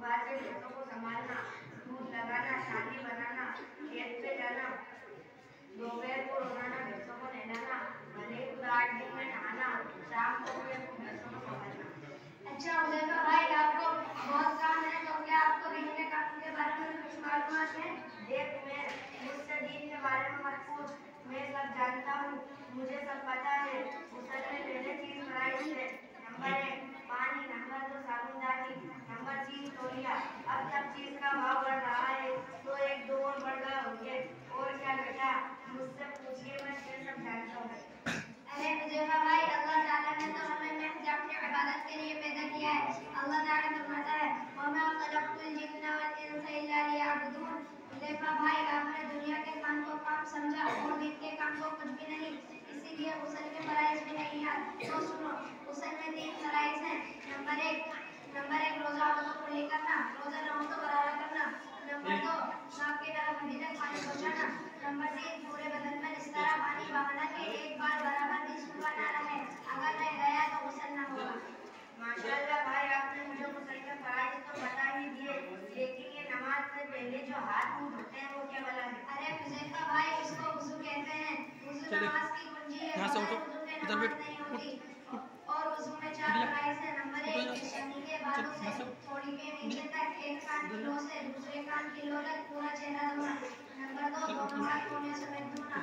बाहर से बच्चों को संभालना, दूध लगाना, शादी बनाना, खेत पे जाना, दोपहर को रोजाना बच्चों को नहलाना, भले 8 दिन में नहाना, शाम को भी बच्चों को संभालना। अच्छा हुज़ैफा भाई, आपको बहुत काम है, तो क्या आपको दीन के काम के बारे में कुछ मालूमात है? देख, मैं मुझसे दीन के बारे में मत पूछ, मैं सब जानता हूँ, मुझे सब पता है। मुसल में पहले चीज फराइज है, नंबर 1 पानी, नंबर 2 साबुनदानी, नंबर 3 तौलिया। अब सब चीज का भाव बढ़ रहा है, तो 1-2 और बढ़ गए होंगे। और क्या बेटा, मुझसे पूछिए, मैं सब जानता हूँ। अरे हुज़ैफा भाई, अल्लाह ताला ने तो हमें महज अपनी इबादत के लिए पैदा किया है। अल्लाह ताला फरमाता है, वमा खलक़तुल जिन्ना वल इंसा इल्ला लियअबुदून। हुज़ैफा भाई, आपने दुनिया के काम को काम समझा और दिन के काम को कुछ भी नहीं, इसीलिए गुस्ल के फराइज भी नहीं याद। तो सुनो, गुस्ल में 3 फराइज हैं। नंबर 1 रोजा वज़ू पूरी करना, रोजा ना हो तो गरारा करना। नंबर 2 नाक की तरफ अभी तक पानी पहुंचाना। नंबर 3 पूरे बदन में इस तरह पानी बहाना कि एक बार बराबर 20 बार नहाना है। अगर रह गया तो गुस्ल ना होगा। माशाअल्लाह भाई, आपने मुझे गुस्ल के फराइज तो बता ही दिए, लेकिन ये नमाज से पहले जो हाथ मुंह धोते हैं वो क्या भला है? अरे हुज़ैफा भाई, इसको वुज़ू कहते हैं। वुज़ू नमाज की कुंजी है, बगैर वुज़ू के नमाज नहीं होती। और वुज़ू में 4 फराइज हैं। नंबर 1 पेशानी के बालों से थोड़ी के नीचे तक, एक कान किलो से दूसरे कान किलो तक पूरा चेहरा धोना। नंबर 2 दोनों हाथ धोने समेत धोना।